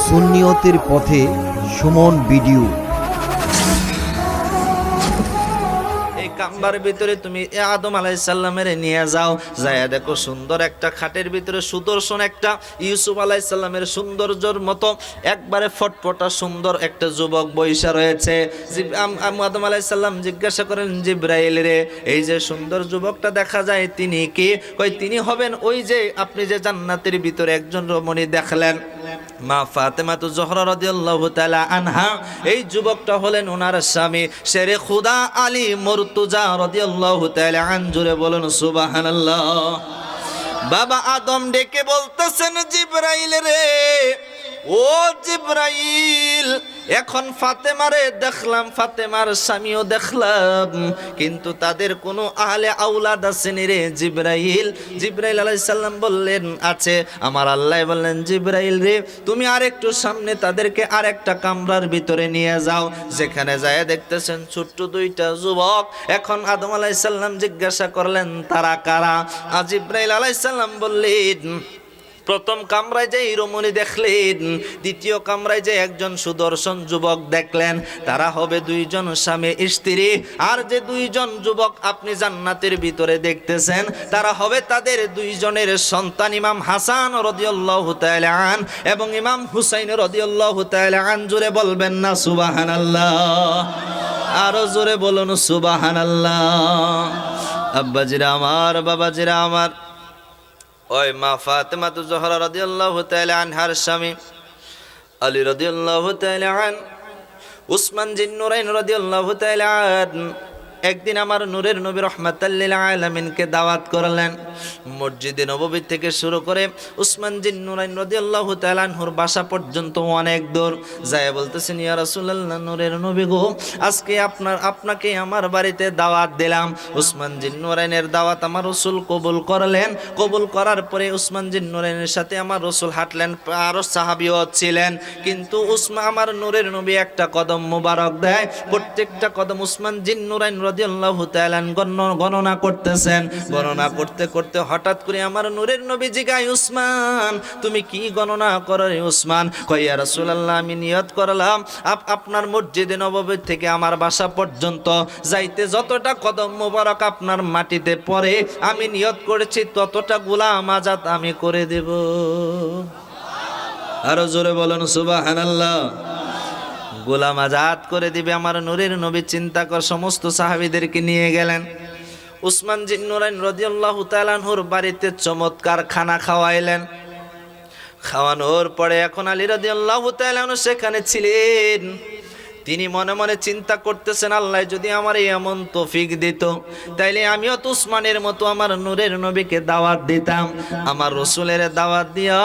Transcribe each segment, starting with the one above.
সুন্নিয়তের পথে সুমন ভিডিও। এই কামবার ভিতরে তুমি আদম আলাইহিস সালামের নিয়ে যাও, যায় দেখো সুন্দর একটা খাটের ভিতরে সুদর্শন একটা ইউসুফ আলাইহিস সালামের সৌন্দর্যের মতো একবারে ফটফটা সুন্দর একটা যুবক বৈশা রয়েছে। আদম আলাইহিস সালাম জিজ্ঞাসা করেন, জিব্রাইল রে, এই যে সুন্দর যুবকটা দেখা যায় তিনি কি? কই তিনি হবেন ওই যে আপনি যে জান্নাতের ভিতরে একজন রমণী দেখলেন, মা ফাতেমাতু জোহরা রাদিয়াল্লাহু তাআলা আনহা। এই যুবকটা হলেন ওনার স্বামী শেরে খুদা আলী মুর্তজা রাদিয়াল্লাহু তাআলা আন। জোরে বলুন সুবহানাল্লাহ। বাবা আদম ডেকে বলতেছেন, জিব্রাইল রে, ও জিব্রাইল, এখন ফাতেমারে দেখলাম, ফাতেমার স্বামীও দেখলাম, কিন্তু তাদের কোনো আহলে আওলাদ আসেনি রে জিব্রাইল। জিব্রাইল আলাইহিস সালাম বললেন, আছে। আমার আল্লাহ বললেন, জিব্রাইল রে, তুমি আরেকটু সামনে তাদেরকে আরেকটা কামরার ভিতরে নিয়ে যাও, যেখানে যায় দেখতেছেন ছোট্ট দুইটা যুবক। এখন আদম আলাইহিস সালাম জিজ্ঞাসা করলেন, তারা কারা? জিব্রাইল আলাইহিস সালাম বললেন, প্রথম কামরায় যে রমণী দেখলেন, দ্বিতীয় কামরায় যে একজন সুদর্শন যুবক দেখলেন, তারা হবে দুইজন স্বামী স্ত্রী। আর যে দুইজন যুবক আপনি জান্নাতের ভিতরে দেখতেছেন, তারা হবে তাদের দুইজনের সন্তান, ইমাম হাসান রাদিয়াল্লাহু তাআলা আন এবং ইমাম হুসাইন রাদিয়াল্লাহু তাআলা আন। জোরে বলবেন না সুবহানাল্লাহ? আরো জোরে বলুন সুবহানাল্লাহ। আব্বাজিরা আমার, বাবাজিরা আমার, ওই মা ফাতেমাতু জোহরা রাদিয়াল্লাহু তাআলা আনহার স্বামী আলী রাদিয়াল্লাহু তাআলা আন, উসমান জিন্নুরাইন রাদিয়াল্লাহু তাআলা আন, একদিন আমার নূরের নবী রাহমাতাল লিল আলামিনকে দাওয়াত করলেন। মসজিদে নববী থেকে শুরু করে উসমান জিন্নুরাইন রাদিয়াল্লাহু তাআলা আনহুর বাসা পর্যন্ত অনেক দূর। যায় বলতেছেন, ইয়া রাসূলুল্লাহ, নূরের নবী গো, আজকে আপনাকে আমার বাড়িতে দাওয়াত দিলাম। উসমান জিন্নুরাইনের দাওয়াত আমার রাসূল কবুল করলেন। কবুল করার পরে উসমান জিন্নুরাইনের সাথে আমার রাসূল হাঁটলেন, আরো সাহাবীও ছিলেন। কিন্তু আমার নূরের নবী একটা কদম মোবারক দেয়, প্রত্যেকটা কদম উসমান জিন্নুরাইন রাদিয়াল্লাহু তাআলা গণনা করতেছেন। গণনা করতে করতে হঠাৎ করে আমার নূরের নবী জিগায়, উসমান, তুমি কি গণনা করো রে উসমান? কই, ইয়া রাসূলুল্লাহ, আমি নিয়ত করলাম আপনার মসজিদে নববী থেকে আমার বাসা পর্যন্ত যাইতে যতটা কদম মোবারক আপনার মাটিতে পড়ে, আমি নিয়ত করেছি ততটা গোলাম আজাদ আমি করে দেব। আরো জোরে বলুন সুবহানাল্লাহ। গোলাম আজাদ করে দিবে আমার নূরের নবী। চিন্তা কর, সমস্ত সাহাবীদেরকে নিয়ে গেলেন। উসমান জিন্নুরাইন রাদিয়াল্লাহু তাআলা আনহুর বাড়িতে চমৎকার খানা খাওয়াইলেন। খাওয়ানোর পরে এখন আলী রাদিয়াল্লাহু তাআলা আনহু সেখানে ছিলেন। তিনি মনে মনে চিন্তা করতেছেন, আল্লাহ যদি আমার এমন তৌফিক দিত, তাইলে আমিও তো উসমানের মতো আমার নূরের নবীকে দাওয়াত দিতাম, আমার রাসূলের দাওয়াত দিয়া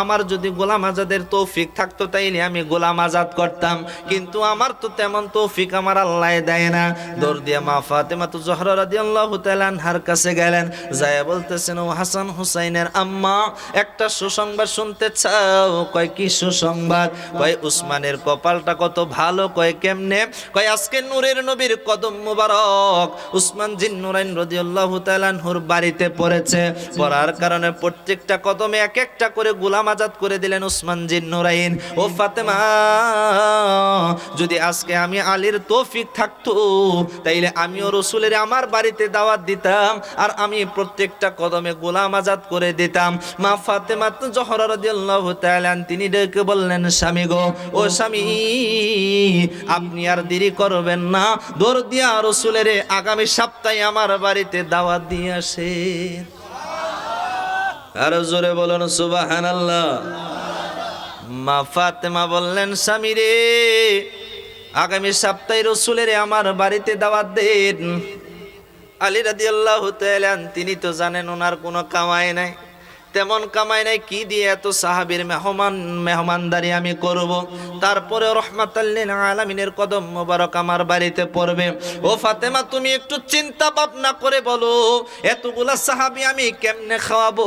আমার যদি গোলাম আজাদের তৌফিক থাকতো, তাইলে আমি গোলাম আজাদ করতাম। কিন্তু আমার তো তেমন তৌফিক আমার আল্লাহ দেয় না। দৌড় দিয়া মা ফাতেমাতু জোহরা রাদিয়াল্লাহু তাআলা আনহার কাছে গেলেন। যায় বলতেছেন, ও হাসান হুসাইনের আম্মা, একটা সুসংবাদ শুনতে চাও? কয়, কি সুসংবাদ? কয়, উসমানের কপালটা কত ভালো। কয়, কেমনে? কয়, আজকে নূরের নবীর কদম মোবারক উসমান জিন্নুরাইন রাদিয়াল্লাহু তাআলা আনহুর বাড়িতে পড়েছে। পড়ার কারণে প্রত্যেকটা কদমে এক একটা করে গোলাম আজাদ করে দিলেন উসমান জিন্নুরাইন। ও ফাতেমা, যদি আজকে আমি আলীর তৌফিক থাকতো, তাইলে আমিও রাসূলের আমার বাড়িতে দাওয়াত দিতাম, আর আমি প্রত্যেকটা কদমে গোলাম আজাদ করে দিতাম। মা ফাতেমা জোহরা রাদিয়াল্লাহু তাআলা তিনি ডেকে বললেন, স্বামী গো, ও স্বামী, আপনি আর দেরি করবেন না, দৌড় দিয়া রাসূলের আগামী সপ্তাহে আমার বাড়িতে দাওয়াত দিয়ে আসেন। আর জোরে বলুন সুবহানাল্লাহ। মা ফাতেমা বললেন, স্বামী রে, আগামী সপ্তাহে রাসূলের আমার বাড়িতে দাওয়াত দেন। আলী রাদিয়াল্লাহু তাআলা তিনি তো জানেন ওনার কোনো কামাই নাই, তেমন কামাই নাই, কি দিয়ে এত সাহাবীর মেহমানদারি আমি করব? তারপরে রাহমাতাল লিল আলামিনের কদম মোবারক আমার বাড়িতে পড়বে। ও ফাতেমা, তুমি একটু চিন্তা ভাবনা করে বলো, এতগুলা সাহাবী আমি কেমনে খাওয়াবো?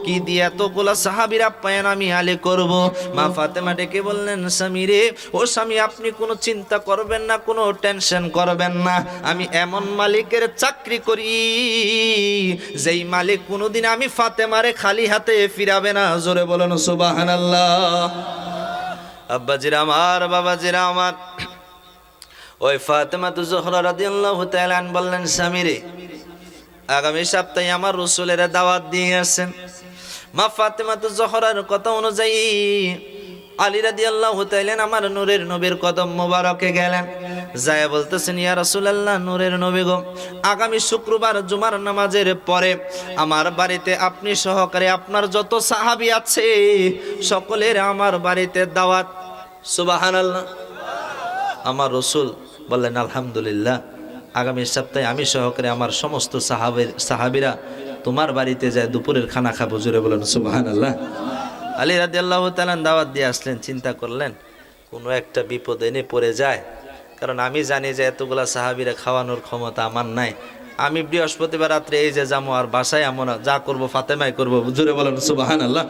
কি দিয়ে এতগুলা সাহাবীর আপ্যায়ন আমি আলী করব? মা ফাতেমা ডেকে বললেন, স্বামী রে, ও স্বামী, আপনি কোনো চিন্তা করবেন না, কোনো টেনশন করবেন না। আমি এমন মালিকের চাকরি করি, যেই মালিক কোনোদিন আমি ফাতেমারে খালি হাতে ফিরাবে না। জোরে বলেন সুবহানাল্লাহ। আব্বাজিরা আমার, বাবাজিরা আমার, ওই ফাতেমা জোহরা রাদিয়াল্লাহু তাআলা আনহা বললেন, স্বামীরে আগামী সপ্তাহে আমার রাসূলের দাওয়াত দিয়ে আসেন। মা ফাতেমা জোহরার কথা অনুযায়ী আলী রাদিয়াল্লাহু তাআলা আমার নূরের নবীর কদম মোবারকে গেলেন, যায় বলতেছেন, ইয়া রাসূলুল্লাহ, নূরের নবী গো, আগামী শুক্রবার জুমার নামাজের পরে আমার বাড়িতে আপনি সহকারে আপনার যত সাহাবী আছে সকলের আমার বাড়িতে দাওয়াত। সুবহানাল্লাহ। আমার রাসূল বললেন, আলহামদুলিল্লাহ, আগামী সপ্তাহে আমি সহকারে আমার সমস্ত সাহাবীরা তোমার বাড়িতে যায় দুপুরের খানা খাবো। জোরে বলেন সুবহানাল্লাহ। আলী রাদিয়াল্লাহু তাআলা দাওয়াত দিয়ে আসলেন, চিন্তা করলেন কোনো একটা বিপদ এনে পড়ে যায়, কারণ আমি জানি যে এতগুলা সাহাবীরা খাওয়ানোর ক্ষমতা আমার নাই। আমি বৃহস্পতিবার রাত্রে এই যে যাবো আর বাসায় আমরা যা করব ফাতেমাই করব। জোরে বলেন সুবহানাল্লাহ।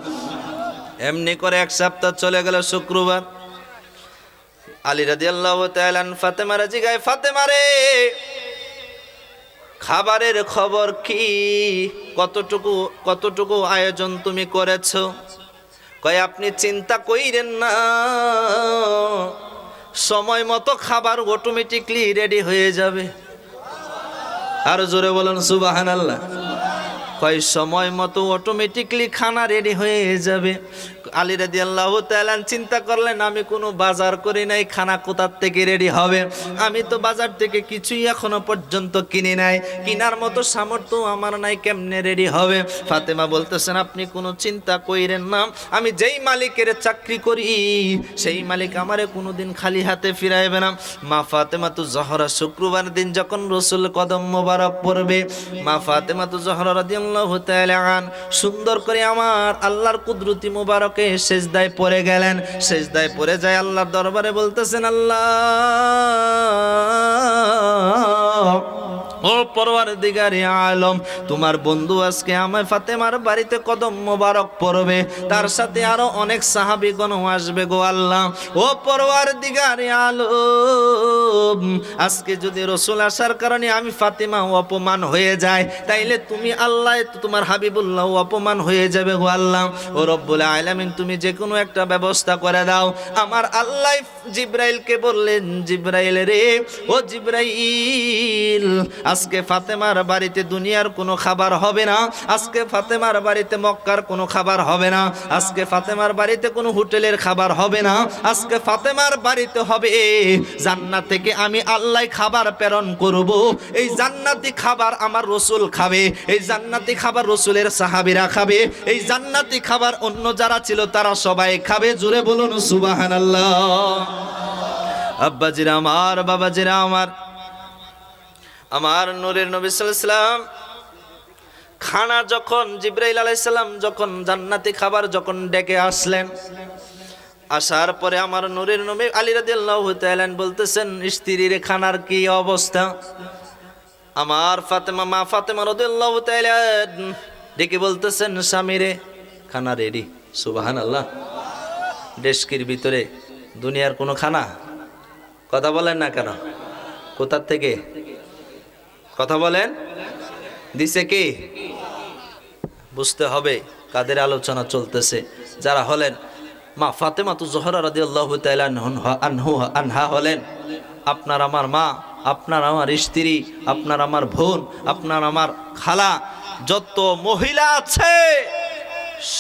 এমনি করে এক সপ্তাহ চলে গেল। শুক্রবার আলী রাদিয়াল্লাহু তাআলা ফাতেমারে জিগায়, ফাতেমা রে, খাবারের খবর কি? কতটুকু আয়োজন তুমি করেছো? কয়, আপনি চিন্তা কইরেন না, সময় মতো খাবার অটোমেটিকলি রেডি হয়ে যাবে। আর জোরে বলেন সুবহানাল্লাহ। কয়, সময় মতো অটোমেটিকলি খানা রেডি হয়ে যাবে। আলী রাদিয়াল্লাহু তাআলা চিন্তা করলেন, আমি কোনো বাজার করি নাই, খানা কোথার থেকে রেডি হবে? আমি তো বাজার থেকে কিছুই এখনো পর্যন্ত কিনি নাই, কিনার মতো সামর্থ্য আমার নাই, কেমনে রেডি হবে? ফাতেমা বলতেছেন, আপনি কোনো চিন্তা কইরেন না, আমি যেই মালিকের চাকরি করি সেই মালিক আমারে কোনোদিন খালি হাতে ফিরাইবে না। মা ফাতেমা জোহরা শুক্রবার দিন যখন রাসূল কদম মোবারক পড়বে, মা ফাতেমা জোহরা রাদিয়াল্লাহু তাআলা আনহা সুন্দর করে আমার আল্লাহর কুদরতি মোবারক সেজদায় পড়ে গেলেন। সেজদায় পড়ে যায় আল্লাহর দরবারে বলতেছেন, আল্লাহ ও পরওয়ারদিগারে আলম, তোমার বন্ধু আজকে আমার ফাতেমার বাড়িতে কদম মোবারক পড়বে, তার সাথে আরো অনেক সাহাবীগণ আসবে গো আল্লাহ। ও পরওয়ারদিগারে আলম, আজকে যদি রাসূল আসার কারণে আমি ফাতেমা অপমান হয়ে যায়, তাইলে তুমি আল্লাহ তোমার হাবিবুল্লাহ অপমান হয়ে যাবে গো আল্লাহ। ও রব্বুল আলামিন, তুমি যে কোনো একটা ব্যবস্থা করে দাও। আমার আল্লাহ জিবরাইলকে বললেন, জিবরাইল রে, ও জিবরাইল, আজকে ফাতেমার বাড়িতে দুনিয়ার কোনো খাবার হবে না, আজকে ফাতেমার বাড়িতে মক্কার কোনো খাবার হবে না, আজকে ফাতেমার বাড়িতে কোনো হোটেলের খাবার হবে না, আজকে ফাতেমার বাড়িতে হবে জান্নাত থেকে আমি আল্লাহ খাবার প্রেরণ করব। এই জান্নাতি খাবার আমার রাসূল খাবে, এই জান্নাতি খাবার রাসূলের সাহাবীরা খাবে, এই জান্নাতি খাবার অন্য যারা ছিল তারা সবাই খাবে। জোরে বলুন সুবহানাল্লাহ। আব্বাজিরা আমার, বাবাজিরা আমার, আমার নূরের নবী সাল্লাল্লাহু আলাইহি সাল্লাম খানা যখন জিবরাইল আলাইহিস সালাম যখন জান্নাতি খাবার যখন ডেকে আসলেন, আসার পরে আমার নূরের নবী আলী রাদিয়াল্লাহু তাআলা বলতেছেন, স্ত্রীর খানার কি অবস্থা? আমার ফাতেমা, মা ফাতেমা রাদিয়াল্লাহু তাআলা ডেকে বলতেছেন, স্বামীরে খানা রেডি। সুবহানাল্লাহ। ডেস্কির ভিতরে দুনিয়ার কোনো খানা? কথা বলেন না কেন? কোথা থেকে? কথা বলেন। দিছে কি? বুঝতে হবে কাদের আলোচনা চলতেছে। যারা হলেন মা ফাতেমা জোহরা রাদিয়াল্লাহু তাআলা আনহা হলেন আপনার আমার মা, আপনার আমার স্ত্রী, আপনার আমার বোন, আপনার আমার খালা, যত মহিলা আছে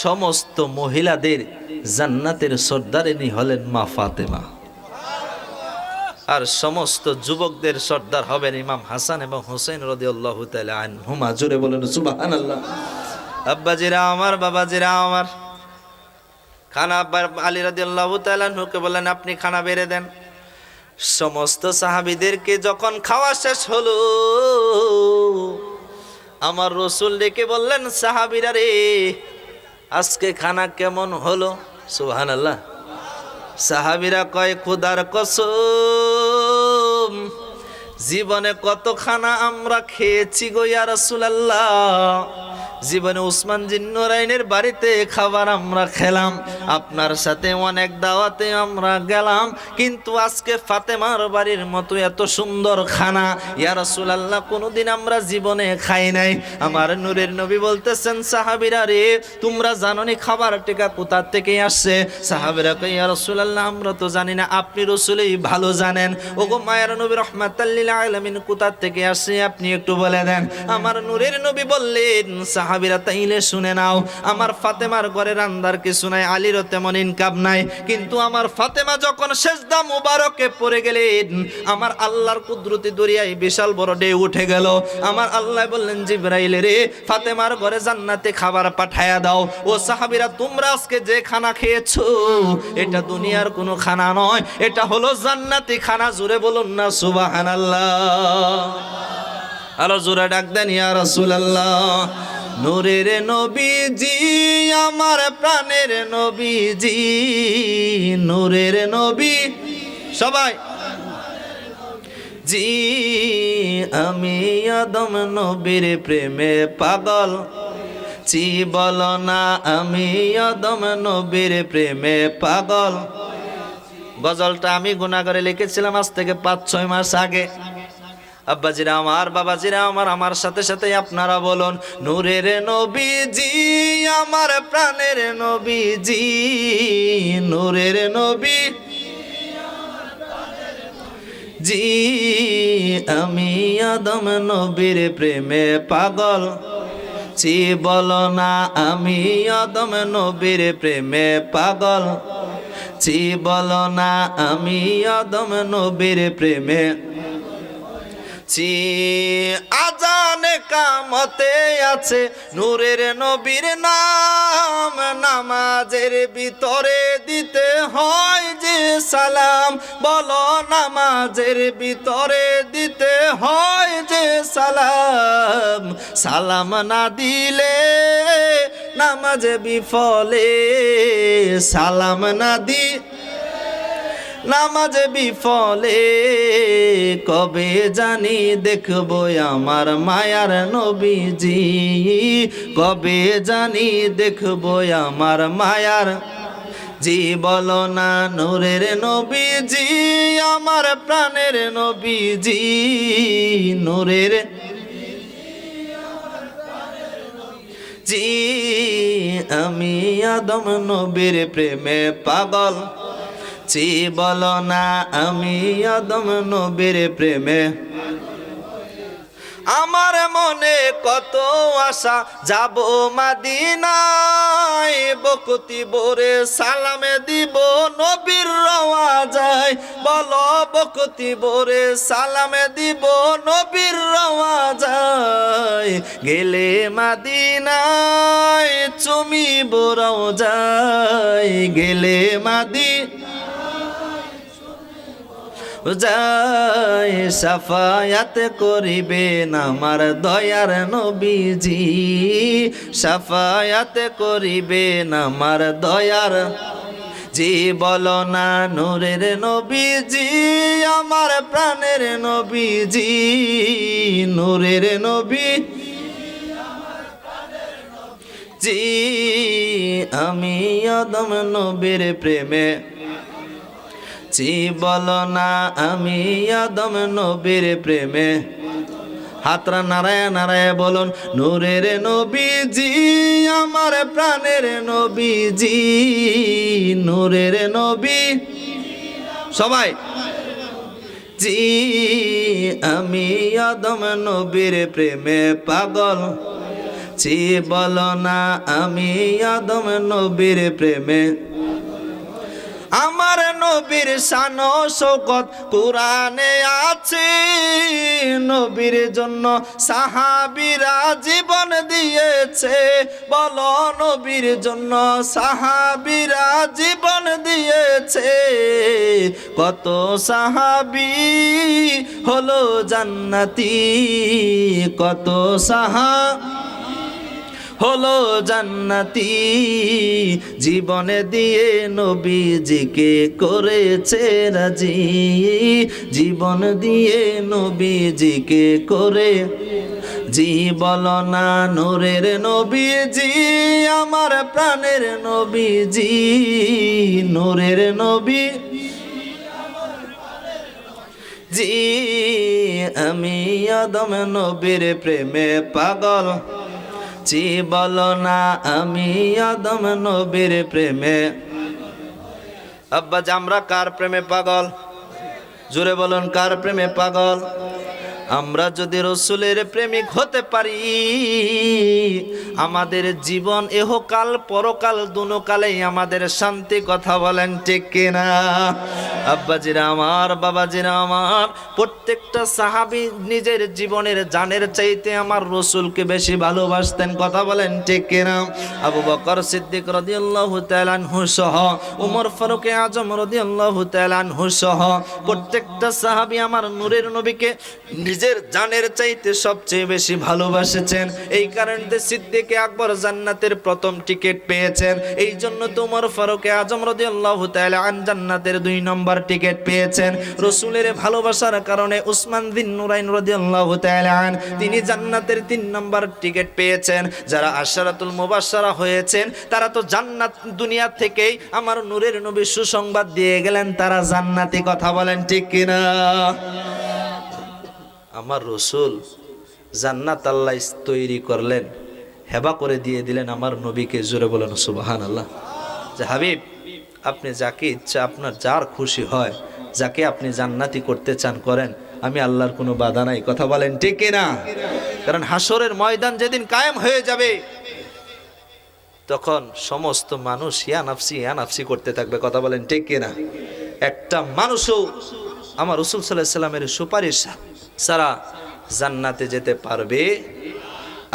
সমস্ত মহিলাদের জান্নাতের সর্দারিনী হলেন মা ফাতেমা। আর সমস্ত যুবকদের সর্দার হবেন ইমাম হাসান এবং হুসাইন রাদিয়াল্লাহু তাআলা আনহুমা। জোরে বলেন সুবহানাল্লাহ। আব্বাজিরা আমার, বাবাজিরা আমার, খানা আলী রাদিয়াল্লাহু তাআলা আনহুকে বললেন, আপনি খানা বেড়ে দেন। সমস্ত সাহাবীদেরকে যখন খাওয়া শেষ হলো, আমার রাসূল ডেকে বললেন, সাহাবীরা রে, আজকে খানা কেমন হলো? সুবহানাল্লাহ। সাহাবীরা কয়, খোদার কসম, জীবনে কত খানা আমরা খেয়েছি গো ইয়া রাসূলুল্লাহ, জীবনে উসমান জিন্নুরাইনের বাড়িতে খাবার আমরা খেলাম, আপনার সাথে অনেক দাওয়াতে আমরা গেলাম, কিন্তু আজকে ফাতেমার বাড়ির মতো এত সুন্দর খানা ইয়া রাসূলুল্লাহ কোনোদিন আমরা জীবনে খাই নাই। আমার নূরের নবী বলতেছেন, সাহাবীরা রে তোমরা জানো নি খাবার টিকা কোথা থেকে আসছে? সাহাবীরা কয়, ইয়া রাসূলুল্লাহ আমরা তো জানি না, আপনি রাসূলই ভালো জানেন। ওগো মায়ের নবী রাহমাতাল লিল আলামিন কোথা থেকে আসছে আপনি একটু বলে দেন। আমার নূরের নবী বললেন, সাহাবীরা তাইলে শুনে নাও, আমার ফাতেমার ঘরে রান্দার কিছু নাই, আলীরও তেমন ইনকাম নাই, কিন্তু আমার ফাতেমা যখন সেজদা মুবারকে পড়ে গেলেন, আমার আল্লাহর কুদরতি দরিয়ায় বিশাল বড় ঢেউ উঠে গেল। আমার আল্লাহ বললেন, জিবরাইল রে ফাতেমার ঘরে জান্নাতে খাবার পাঠায়া দাও। ও সাহাবীরা তোমরা আজকে যে খানা খেয়েছো এটা দুনিয়ার কোনো খানা নয়, এটা হলো জান্নাতি খানা। জোরে বলুন না সুবহানাল্লাহ। আরো জোরে ডাক দেন ইয়া রাসূলুল্লাহ। নূরের নবীজি আমার প্রাণের নবীজি, নূরের নবী সবাই জি, আমি আদম নবীর প্রেমে পাগল, জি বলো না আমি আদম নবীর প্রেমে পাগল। গজলটা আমি গুনাহ লিখেছিলাম আজ থেকে 5-6 মাস আগে। আব্বাজিরা আমার, বাবাজিরা আমার সাথে সাথে আপনারা বলুন, নূরের নবীজি আমার প্রাণের নবীজি, নূরের নবী জি, আমি আদম নবীর প্রেমে পাগল, জি বলো না আমি আদম নবীর প্রেমে পাগল, জি বলো না আমি আদম নবীর প্রেমে। জি আজানে কামতে আছে নূরের নবীর নাম, নামাজের ভিতরে দিতে হয় যে সালাম, বলো নামাজের ভিতরে দিতে হয় যে সালাম, সালাম না দিলে নামাজ বিফলে, সালাম না দি নামাজ বিফলে, কবে জানি দেখবো আমার মায়ার নবীজি, কবে জানি দেখবো আমার মায়ার জি বলো না নূরের নবীজি আমার প্রাণের নবীজি, নূরের জি, আমি আদম নবীর প্রেমে পাগল, জি বলো না আমি আদম নবীর প্রেমে। আমার মনে কত আশা যাব মদিনায়, বকতি ভরে সালামে দিব নবীর রওয়া যায়, বলো বকতি ভরে সালামে দিব নবীর রওয়া যায়, গেলে মদিনায় চুমিব রওজায়, গেলে যায় সাফায়াত করিবেন আমার দয়ার নবীজি, সাফায়াত করিবেন আমার দয়ার জি বলো না নূরের নবীজি আমার প্রাণের নবীজি, নূরের নবী জি, আমি আদম নবীর প্রেমে জি বলো না আমি আদম নবীর প্রেমে। হাতরা নারায় নারায় বলুন, নূরের নবীজি আমার প্রাণের নবীজি, নূরের নবী সবাই জি, আমি আদম নবীর প্রেমে পাগল, জি বলো না আমি আদম নবীর প্রেমে। আমার নবীর শান শৌকত কুরআনে আছে, নবীর জন্য সাহাবীরা জীবন দিয়েছে, বলো নবীর জন্য সাহাবীরা জীবন দিয়েছে, কত সাহাবী হলো জান্নাতি, কত হলো জান্নাতি, জীবনে দিয়ে নবীজিকে করেছে রাজি, জীবন দিয়ে নবীজিকে করে জি বলো না নূরের নবীজি আমার প্রাণের নবীজি নূরের নবী জি আমি আদম নবীর প্রেমে পাগল জি বলো না আমি আদম নবীর প্রেমে আব্বা আমরা কার প্রেমে পাগল জোরে বলুন কার প্রেমে পাগল আমরা যদি রসুলের প্রেমিক হতে পারি আমাদের জীবন এহকাল পরকাল দুনোকালেই আমাদের শান্তি কথা বলেন ঠিক কিনা আব্বাজিরা আমার বাবাজিরা আমার প্রত্যেকটা সাহাবী নিজের জীবনের জানের চাইতে আমার রসুলকে বেশি ভালোবাসতেন কথা বলেন ঠিক কিনা আবু বকর সিদ্দিক রাদিয়াল্লাহু তাআলা আনহু সহ উমর ফারুক আজম রাদিয়াল্লাহু তাআলা আনহু সহ প্রত্যেকটা সাহাবী আমার নূরের নবীকে নিজের জানের চাইতে সবচেয়ে বেশি ভালোবাসেছেন এই কারণে সিদ্দিক আকবর জান্নাতের প্রথম টিকিট পেয়েছেন এই জন্য তো উমর ফারুক আজম রাদিয়াল্লাহু তাআলা আন জান্নাতের 2 নম্বর টিকিট পেয়েছেন রাসূলের ভালোবাসার কারণে উসমান বিন নুরাইন রাদিয়াল্লাহু তাআলা আন তিনি জান্নাতের 3 নম্বর টিকিট পেয়েছেন যারা আশরাতুল মুবাশশারা হয়েছেন তারা তো জান্নাত দুনিয়া থেকেই আমার নূরের নবী সুসংবাদ দিয়ে গেলেন তারা জান্নাতি কথা বলেন ঠিক কিনা আমার রসুল জান্নাত আল্লাহ তৈরি করলেন হেবা করে দিয়ে দিলেন আমার নবীকে জোরে বলেন সুবহানাল্লাহ যে হাবিব আপনি যাকে ইচ্ছা আপনার যার খুশি হয় যাকে আপনি জান্নাতি করতে চান করেন আমি আল্লাহর কোনো বাধা নাই কথা বলেন ঠিক কিনা কারণ হাসরের ময়দান যেদিন কায়েম হয়ে যাবে তখন সমস্ত মানুষ ইয়া নাফসি করতে থাকবে কথা বলেন ঠিক কিনা একটা মানুষও আমার রাসূল সাল্লাল্লাহু আলাইহি সাল্লামের সুপারিশ সারা জান্নাতে যেতে পারবে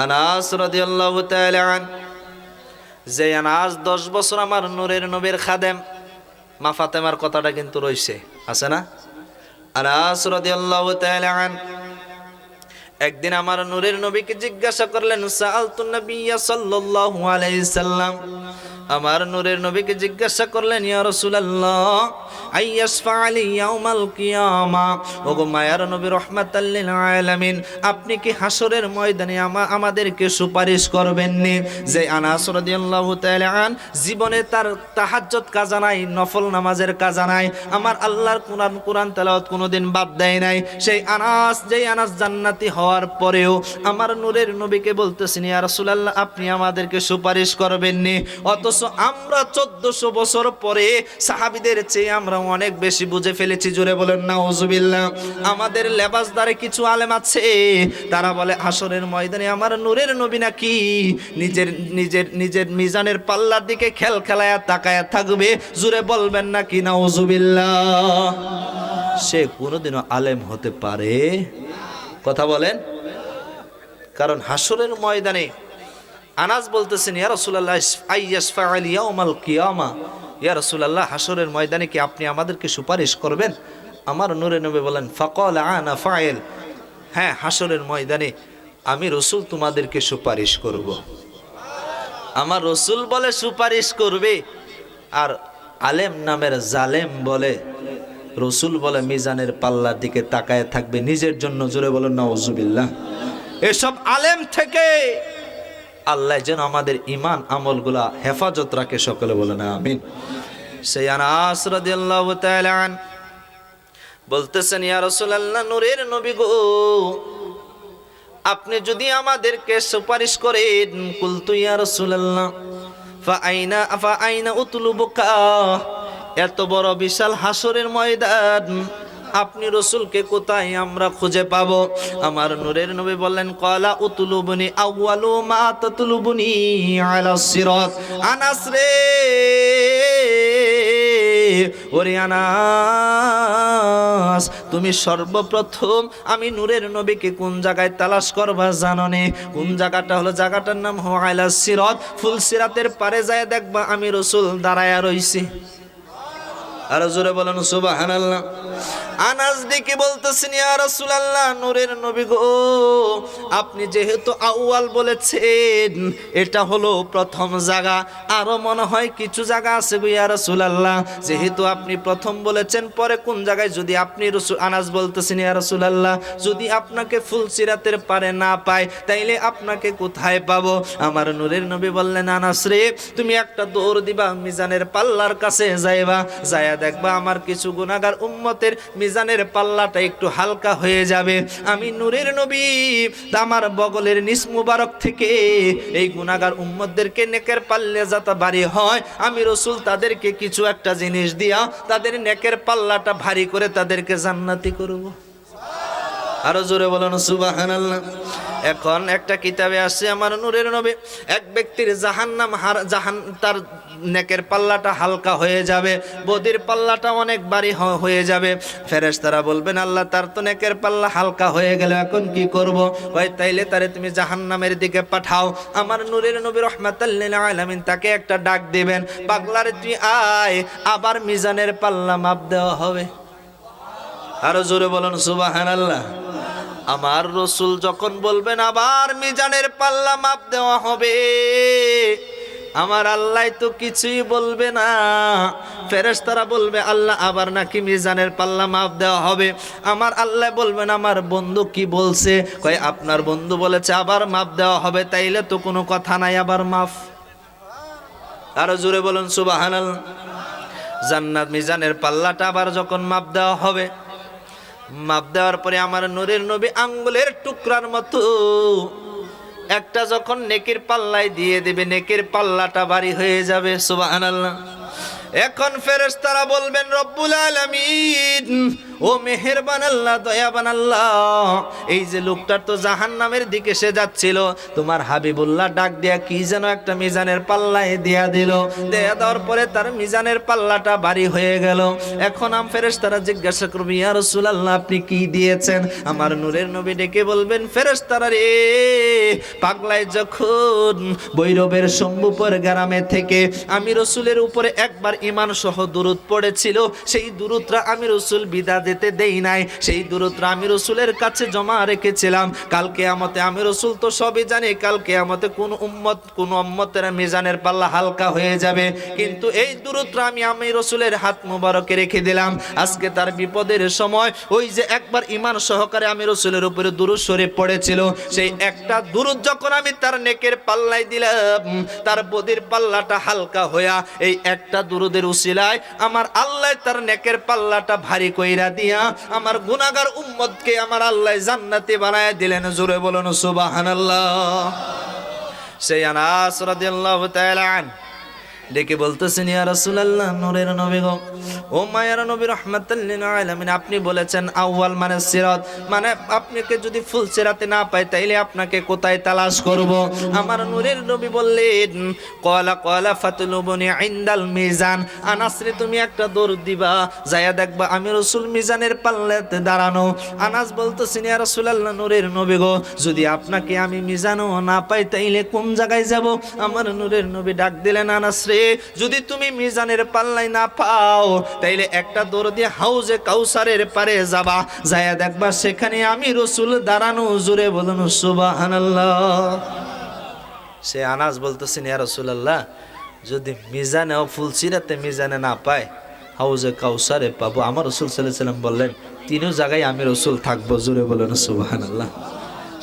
আনাস রাদিয়াল্লাহু তাআলা আন যে আনাস 10 বছর আমার নূরের নবীর খাদেম মা ফাতেমার কথাটা কিন্তু রইছে আছে না আনাস রাদিয়াল্লাহু তাআলা আন একদিন আমার নূরের নবীকে জিজ্ঞাসা করলেন সাআলতুন নবিয়্যা সাল্লাল্লাহু আলাইহি সাল্লাম আমার নূরের নবীকে জিজ্ঞাসা করলেন ইয়া রাসূলুল্লাহ আইয়াশফা আলী ইয়াউমাল কিয়ামা ওগো মায়ার নবী রাহমাতাল লিল আলামিন আপনি কি হাসরের ময়দানে আমাদেরকে সুপারিশ করবেন নি যে আনাস রাদিয়াল্লাহু তাআলা আন জীবনে তার তাহাজ্জুদ কাজা নাই নফল নামাজের কাজা নাই আমার আল্লাহর কোরআন তেলাওয়াত কোনোদিন বাদ দেয় নাই সেই আনাস যেই আনাস জান্নাতি হওয়ার পরেও আমার নূরের নবীকে বলতেছেন ইয়া রাসূলুল্লাহ আপনি আমাদেরকে সুপারিশ করবেন নি অথচ আমরা 1400 বছর পরে সাহাবীদের চেয়ে আমরা অনেক বেশি বুঝে ফেলেছি জোরে বলেন নাউজুবিল্লাহ আমাদের লেবাসদারে কিছু আলেম আছে তারা বলে হাসরের ময়দানে আমার নূরের নবী নাকি নিজের মিজানের পাল্লার দিকে খেলায়া তাকায়া থাকবে জোরে বলবেন নাকি নাউজুবিল্লাহ সে কোনোদিনও আলেম হতে পারে কথা বলেন কারণ হাসরের ময়দানে আনাস বলতেছেন ইয়া রাসূলুল্লাহ আইয়াশফা আলী ইয়াউমাল কিয়ামা ইয়া রাসূলুল্লাহ হাসরের ময়দানে কি আপনি আমাদেরকে সুপারিশ করবেন আমার নূরের নবী বলেন ফাকাল আনা ফাইল হ্যাঁ হাসরের ময়দানে আমি রাসূল তোমাদেরকে সুপারিশ করব আমার রাসূল বলে সুপারিশ করবে আর আলেম নামের জালেম বলে রাসূল বলে মিজানের পাল্লার দিকে তাকায় থাকবে নিজের জন্য জোরে বলেন নাউজুবিল্লাহ এসব আলেম থেকে আল্লাহ যেন আমাদের ঈমান আমলগুলা হেফাজত রাখে সকলে বলেন আমিন সেই আনাস রাদিয়াল্লাহু তাআলা আন বলতেছেন ইয়া রাসূলুল্লাহ নূরের নবী গো আপনি যদি আমাদেরকে সুপারিশ করেন কুলতু ইয়া রাসূলুল্লাহ ফা আইনা উতলুবুকা এত বড় বিশাল হাসরের ময়দান আপনি রাসূলকে কোথায় আমরা খুঁজে পাবো আমার নূরের নবী বললেন ক্বালা উতলুবনি আউয়ালু মা তাতলুবনি আলা সিরাত আনাস রে ওরে আনাস তুমি সর্বপ্রথম আমি নূরের নবীকে কোন জায়গায় তালাশ করবা জানো নে কোন জায়গাটা হলো জায়গাটার নাম হলো আলা সিরাত ফুল সিরাতের পারে যায় দেখবা আমি রাসূল দাঁড়ায়া রইছি আর জোরে বলেন সুবহানাল্লাহ আনাস ডেকে বলতেছেন, ইয়া রাসূলুল্লাহ, নূরের নবী গো, আপনি যেহেতু আউয়াল বলেছেন, এটা হলো প্রথম জায়গা, আরো মনে হয় কিছু জায়গা আছে গো ইয়া রাসূলুল্লাহ। যেহেতু আপনি প্রথম বলেছেন, পরে কোন জায়গায় যদি আপনি আনাস বলতেছেন, ইয়া রাসূলুল্লাহ, যদি আপনাকে ফুলসিরাতের পারে না পাই, তাইলে আপনাকে কোথায় পাবো? আমার নূরের নবী বললেন, আনাস রে, তুমি একটা দৌড় দিবা, মিজানের পাল্লার কাছে যাইবা, যায়া দেখবা আমার কিছু গুনাহগার উম্মতের মিজানের পাল্লাটা একটু হালকা হয়ে যাবে। আমি নূরের নবী আমার বগলের নিস মুবারক থেকে এই গুনাহগার উম্মতদেরকে নেকের পাল্লা যাতে ভারী হয়, আমি রাসূল তাদেরকে কিছু একটা জিনিস দিয়া তাদের নেকের পাল্লাটা ভারী করে তাদেরকে জান্নাতি করব। আরো জোরে বলুন সুবহানাল্লাহ। এখন একটা কিতাবে আসছে, আমার নূরের নবী, এক ব্যক্তির জাহান্নাম তার নেকের পাল্লাটা হালকা হয়ে যাবে, বদির পাল্লাটা অনেক ভারী হয়ে যাবে। ফেরেশতারা বলবেন, আল্লাহ, তার তো নেকের পাল্লা হালকা হয়ে গেল, এখন কি করব? ভাই, তাইলে তারে তুমি জাহান্নামের দিকে পাঠাও। আমার নূরের নবী রাহমাতাল লিল আলামিন তাকে একটা ডাক দিবেন, পাগলারে তুই আয়, আবার মিজানের পাল্লা মাপ দেওয়া হবে। আরো জোরে বলুন সুবহানাল্লাহ। আমার রাসূল যখন বলবেন আবার মিজানের পাল্লা মাপ দেওয়া হবে, আমার আল্লাহ তো কিছুই বলবে না। ফেরেশতারা বলবে, আল্লাহ, আবার নাকি মিজানের পাল্লা মাপ দেওয়া হবে? আমার আল্লাহ বলবেন, আমার বন্ধু কি বলছে? কয়, আপনার বন্ধু বলেছে আবার মাপ দেওয়া হবে, তাইলে তো কোনো কথা নাই, আবার মাফ। আরো জোরে বলুন সুবহানাল্লাহ। জান্নাত মিজানের পাল্লাটা আবার যখন মাপ দেওয়া হবে, মাপ দেওয়ার পরে আমার নূরের নবী আঙ্গুলের টুকরার মতো একটা যখন নেকির পাল্লায় দিয়ে দেবে, নেকির পাল্লাটা ভারী হয়ে যাবে। সুবহানাল্লাহ। এখন ফেরেশতারা বলবেন, রব্বুল আলামিন, ও মেহেরবান আল্লাহ, দয়াবান আল্লাহ, এই যে লোকটার তো জাহান্নামের দিকে সে যাচ্ছিল, তোমার হাবিবুল্লাহ ডাক দিয়া কি যেন একটা মিজানের পাল্লায় দিয়া দিল, দেয়া দেওয়ার পরে তার মিজানের পাল্লাটা ভারী হয়ে গেল। এখন ফেরেশতারা জিজ্ঞাসা করবে, ইয়া রাসূলুল্লাহ, আপনি কি দিয়েছেন? আমার নূরের নবী ডেকে বলবেন, ফেরেশতারা রে, পাগলায় যখন বৈরবের শম্ভুপুর গ্রামে থেকে আমি রাসূলের উপরে একবার ঈমান সহ দুরূদ পড়েছিল, সেই দুরূদটা আমি রাসূল বিদা দিতে দেই নাই, সেই দুরূদটা আমি রাসূলের কাছে জমা রেখেছিলাম। কাল কিয়ামতে আমি রাসূল তো সবই জানি, কাল কিয়ামতে কোন উম্মতের মিজানের পাল্লা হালকা হয়ে যাবে, কিন্তু এই দুরূদটা আমি রাসূলের হাত মুবারকে রেখে দিলাম। আজকে তার বিপদের সময় ওই যে একবার ঈমান সহকারে আমি রাসূলের উপরে দুরূদ শরীফ পড়েছিল, সেই একটা দুরূদ যখন আমি তার নেকের পাল্লায় দিলাম, তার বদির পাল্লাটা হালকা হইয়া এই একটা দুরূদের উসিলায় আমার আল্লাহ তার নেকের পাল্লাটা ভারী কইরা দিয়া আমার গুনাহগার উম্মতকে আমার আল্লাহ জান্নাতি বানায় দিলেন। জোরে বলুন সুবহানাল্লাহ। সেই আনাস রাদিয়াল্লাহু তাআলা আনহু ডেকে বলতেছেন, ইয়া রাসূলুল্লাহ, নূরের নবী গো, ও মায়ের নবী রাহমাতাল লিল আলামিন, আপনি বলেছেন আউয়াল মানে সিরাত, মানে আপনাকে যদি ফুল সিরাতে না পাই, তাইলে আপনাকে কোথায় তালাশ করব? আমার নূরের নবী বললেন, ক্বালা ফাতলুবুনি ইনদাল মিজান, আনাস রে, তুমি একটা দৌড় দিবা, যায়া দেখবা আমি রাসূল মিজানের পাল্লাতে দাঁড়ানো। আনাস বলতেছেন, ইয়া রাসূলুল্লাহ, নূরের নবী গো, যদি আপনাকে আমি মিজানও না পাই, তাইলে কোন জায়গায় যাব? আমার নূরের নবী ডাক দিলেন, আনাস রে, যদি তুমি মিজানের পাল্লাই না পাও, তাইলে একটা দৌড় দিয়ে হাউজে কাউসারের পারে যাবা, যায়া দেখবা সেখানে আমি রাসূল দাঁড়ানো। জোরে বলুন সুবহানাল্লাহ। সে আনাস বলতেছেন, ইয়া রাসূলুল্লাহ, যদি মিজানে ও ফুলসিরাতে মিজানে না পায়, হাউজে কাউসারে পাবো। আমার রাসূল সাল্লাল্লাহু আলাইহি ওয়াসাল্লাম বললেন, তিনও জায়গায় আমি রাসূল থাকবো। জোরে বলুন সুবহানাল্লাহ।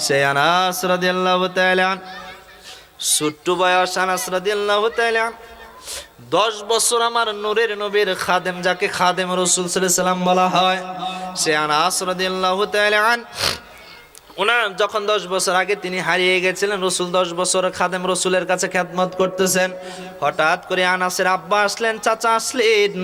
সে আনাস রাদিয়াল্লাহু তাআলা ছোট্ট বয়স আনাস রাদিয়াল্লাহু তাআলা 10 বছর আমার নূরের নবীর খাদেম, যাকে খাদেম রাসূল সাল্লাল্লাহু আলাইহি ওয়াসাল্লাম বলা হয়, সে আনাস রাদিয়াল্লাহু তাআলা ওনার যখন 10 বছর আগে তিনি হারিয়ে গেছিলেন, রাসূল 10 বছর খাদেম রাসূলের কাছে খেদমত করতেছেন। হঠাৎ করে আনাসের আব্বা আসলেন, চাচা আসলেন।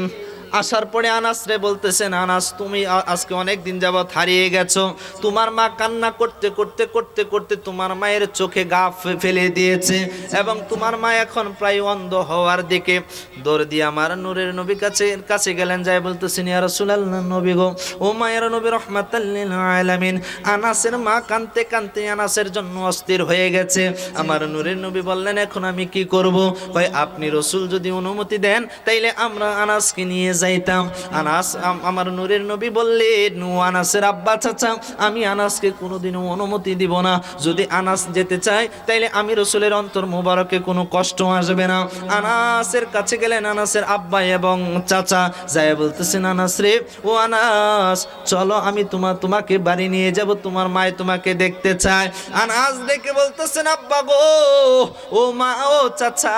আসার পরে আনাস রে বলতেছেন, আনাস, তুমি আজকে অনেক দিন যাবত হারিয়ে গেছো। তোমার মা কান্না করতে করতে করতে করতে তোমার মায়ের চোখে গা ফেলে দিয়েছে এবং তোমার মা এখন প্রায় অন্ধ হওয়ার দিকে। দৌড় দিয়ে আমার নূরের নবী কাছে গেলেন, যাই বলতেছেন, ইয়া রাসূলুল্লাহ, নবী গো, ও মায়ের নবী রাহমাতাল লিল আলামিন। আনাসের মা কাঁদতে কাঁদতে আনাসের জন্য অস্থির হয়ে গেছে। আমার নূরের নবী বললেন, এখন আমি কি করব? কয়, আপনি রাসূল যদি অনুমতি দেন, তাইলে আমরা আনাসকে নিয়ে চাইতাম। আনাস আমার নূরের নবী বললেন, আনাসের আব্বা চাচা, আমি আনাসকে কোনোদিনও অনুমতি দিব না। যদি আনাস যেতে চায় তাইলে আমি রসুলের অন্তর মুবারকে কোনো কষ্ট আসবে না। আনাসের কাছে গেলেন আনাসের আব্বা এবং চাচা, যায় বলতেছেন, আনাস রে, ও আনাস চলো, আমি তোমাকে বাড়ি নিয়ে যাব, তোমার মায়ে তোমাকে দেখতে চায়। আনাস দেখে বলতেছেন, আব্বা গো, ও মা, ও চাচা,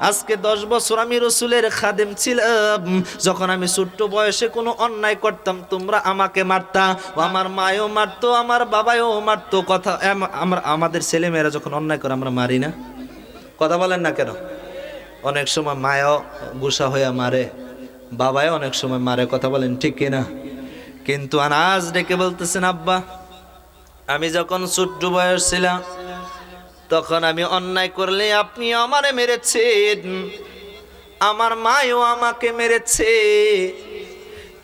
আজকে 10 বছর আমি রসুলের খাদেম ছিলাম। যখন আমি ছোট্ট বয়সে কোনো অন্যায় করতাম তোমরা আমাকে মারতা, আমার মায়ও মারতো, আমার বাবাও মারতো। কথা আমাদের ছেলেমেয়েরা যখন অন্যায় করে আমরা মারি না? কথা বলেন না কেন? অনেক সময় মায়ও গুসা হইয়া মারে, বাবাও অনেক সময় মারে। কথা বলেন ঠিক কিনা? কিন্তু আনাস ডেকে বলতেছেন, আব্বা আমি যখন ছোট্ট বয়স ছিলাম তখন আমি অন্যায় করলে আপনি আমারে মেরেছেন, আমার মায়ও আমাকে মেরেছে।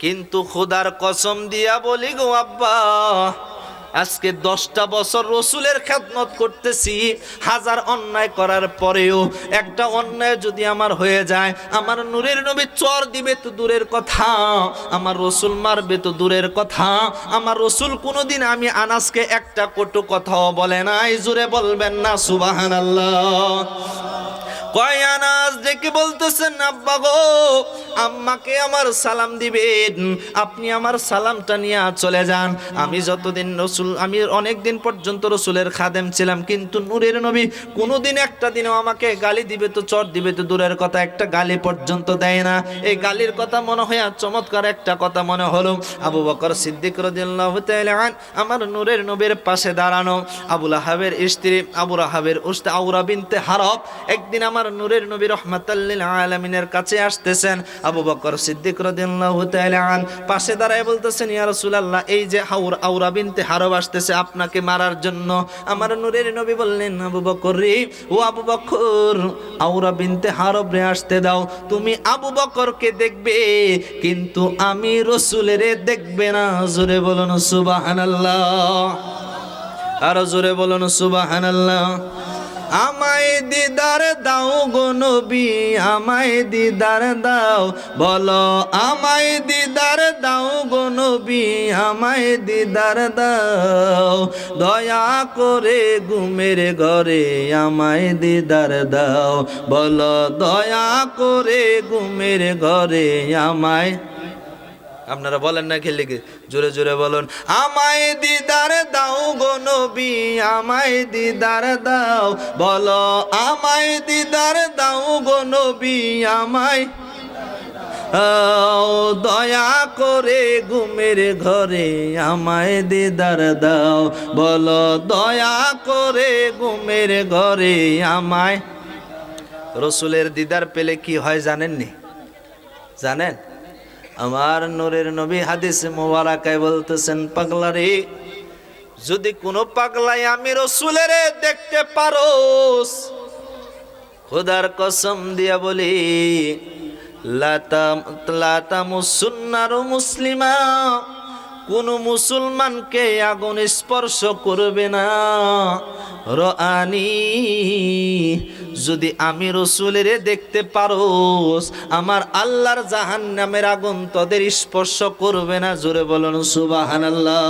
কিন্তু খোদার কসম দিয়া বলি গো আব্বা, আজকে 10টা বছর রসুলের খেদমত করতেছি, হাজার অন্যায় করার পরেও একটা অন্যায় যদি আমার হয়ে যায়, আমার নূরের নবী চর দিবে তো দূরের কথা, আমার রসুল মারবে তো দূরের কথা, আমার রসুল কোনোদিন আমি আনাসকে একটা কটু কথাও বলে নাই। জোরে বলবেন না সুবহানাল্লাহ? কয় আনাস ডেকে বলতেছেন, আব্বা গো, আম্মাকে আমার সালাম দিবেন, আপনি আমার সালামটা নিয়ে চলে যান। আমি যতদিন আমি অনেক দিন পর্যন্ত রসুলের খাদেম ছিলাম, কিন্তু নূরের নবী কোনোদিন একটা দিনও আমাকে গালি দিবে তো চর দিবে তো দূরের কথা, একটা গালি পর্যন্ত দেয় না। এই গালির কথা মনে হয় চমৎকার একটা কথা মনে হলো। আবু বকর সিদ্দিক রাদিয়াল্লাহু তাআলা আন আমার নূরের নবীর পাশে দাঁড়ানো। আবু লাহাবের স্ত্রী আবু লাহাবের উস্তে আউরা বিনতে হারব একদিন আমার নূরের নবী রাহমাতাল লিল আলামিনের কাছে আসতেছেন। আবু বকর সিদ্দিক রাদিয়াল্লাহু তাআলা আন পাশে দাঁড়ায় বলতেছেন, ইয়া রাসূলুল্লাহ, এই যে আউরা বিনতে হারব আসতেছে আপনাকে মারার জন্য। আমার নূরের নবী বললেন, আবু বকর রে, ও আবু বকর, আউরা বিনতে হারব রে আসতে দাও। তুমি আবু বকরকে দেখবে কিন্তু আমি রসুলের দেখবে না। জোরে বলুন সুবহানাল্লাহ, আরো জোরে বলুন সুবহানাল্লাহ। আমায় দিদার দাও গো নবী, আমায় দিদার দাও, বলো আমায় দিদার দাও গো নবী, আমায় দিদার দাও, দয়া করে ঘুমের ঘরে আমায় দিদার দাও, বলো দয়া করে ঘুমের ঘরে আমায়। আপনারা বলেন না খেলে কি? জোরে জোরে বলুন, আমায় দিদার দাও গো নবী, আমায় দিদার দাও, বলো আমায় দিদার দাও গো নবী, আমায় দয়া করে ঘুমের ঘরে আমায় দিদার দাও, বলো দয়া করে ঘুমের ঘরে আমায়। রসুলের দিদার পেলে কি হয় জানেননি? জানেন? আমার নূরের নবী হাদিসে মুবারাকায় বলতেছেন, পাগলারে, যদি কোনো পাগলাই আমি রসুলের দেখতে পারোস, খোদার কসম দিয়া বলি, লাতামুসুন্নারু মুসলিমা, কোন মুসলমানকে আগুন স্পর্শ করবে না। রানি, যদি আমি রসুলের দেখতে পারোস, আমার আল্লাহর জাহান্নামের আগুন তোদের স্পর্শ করবে না। জোরে বলুন সুবহানাল্লাহ।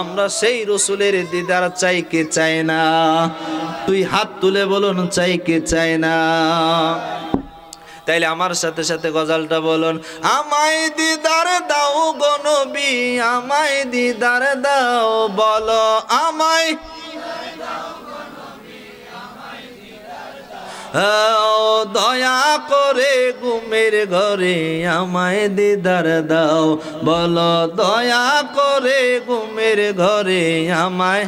আমরা সেই রসুলের দিদার চাই কে চাই না? তুই হাত তুলে বলুন, চাই কে চাই না? তাইলে আমার সাথে সাথে গজলটা বলুন, আমায় দিদার দাও গো নবী, আমায় দিদার দাও, বলো আমায় দয়া করে ঘুমের ঘরে আমায় দিদার দাও, বলো দয়া করে ঘুমের ঘরে আমায়।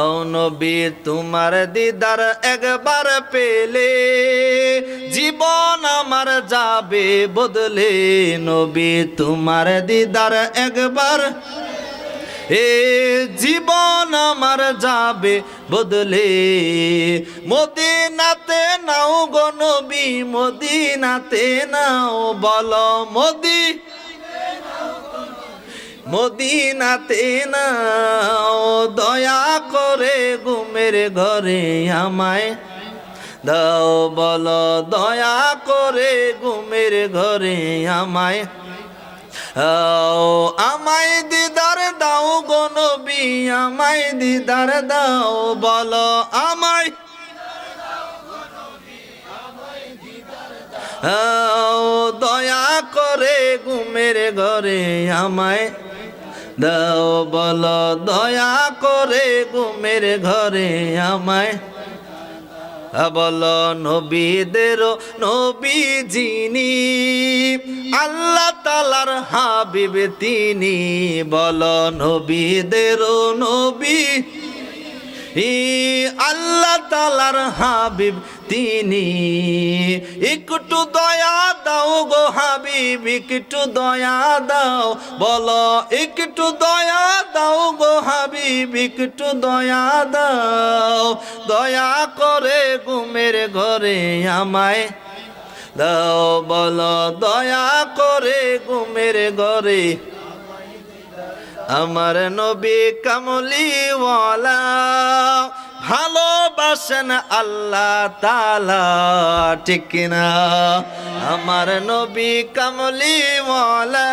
ও নবী, তোমার দিদার একবার পেলে জীবন আমার যাবে বদলে। নবী, তোমার দিদার একবার এ জীবন আমার যাবে বদলে। মদিনাতে নাও গো নবী, মদিনাতে নাও, বলো মদিনাতে নাও, দয়া করে ঘুমের ঘরে আমায় দাও বলো দয়া করে ঘুমের ঘরে আমায়, আমায় দিদার দাও গো নবী, আমায় দিদার দাও বলো আমায়, দয়া করে ঘুমের ঘরে আমায় দাও বলো দয়া করে ঘুমের ঘরে আমায়, বলো নবীদের নবী যিনি আল্লাহ তাআলার হাবিব তিনি, বলো নবীদের নবী আল্লাহ তাআলার হাবিব তিনি, একটু দয়া দাও গো হাবিব, একটু দয়া দাও বলো একটু দয়া দাও গো হাবিব, একটু দয়া দাও, দয়া করে ঘুমের ঘরে আমায় দাও বলো দয়া করে ঘুমের ঘরে, আমার নবী কামলিওয়ালা ভালোবাসেন আল্লাহ তাআলা, ঠিক কিনা? আমার নবী কামলিওয়ালা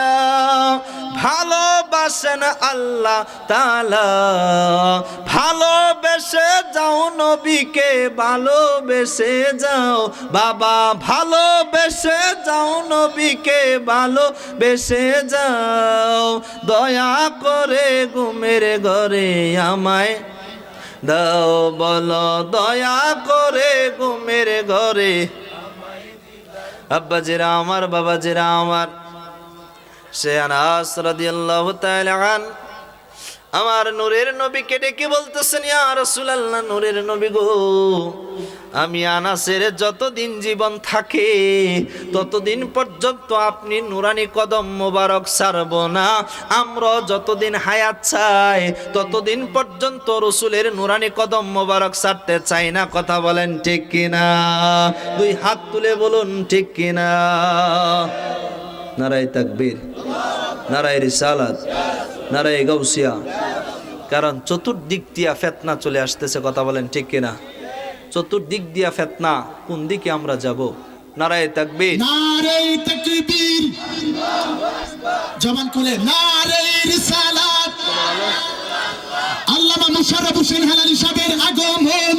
ভালোবাসেন আল্লাহ তাআলা, ভালোবেসে যাও নবীকে, ভালোবেসে যাও বাবা, ভালোবেসে যাও নবীকে, ভালোবেসে যাও, দয়া করে ঘুমের ঘরে আমায় দাও বলো দয়া করে ঘুমের ঘরে। আব্বাজিরা আমার, বাবাজিরা আমার, সে আনাস রাদিয়াল্লাহু তাআলা আন আমার নূরের নবীকে ডেকে বলতেছেন, ইয়া রাসূলুল্লাহ, নূরের নবী গো, আমি আনাসের যতদিন জীবন থাকে ততদিন পর্যন্ত আপনি নুরানি কদম মোবারক ছাড়ব না, আমরা যতদিন হায়াত চাই ততদিন পর্যন্ত রসুলের নুরানি কদম মোবারক ছাড়তে চাই না। কথা বলেন ঠিক কিনা? দুই হাত তুলে বলুন ঠিক কিনা? নারায়ে তাকবীর, নারায়ে রিসালাত, নারায়ে গাউসিয়া। কারণ চতুর্দিক দিয়া ফিতনা চলে আসতেছে। কথা বলেন ঠিক কিনা? চতুর্দিক দিয়া ফিতনা, কোন দিকে আমরা যাব? নারায়ে তাকবীর, নারায়ে তাকবীর, জবান খুলে নারায়ে রিসালাত। আল্লামা মুশাররফ হোসেন হেলালী সাহেবের আগমন।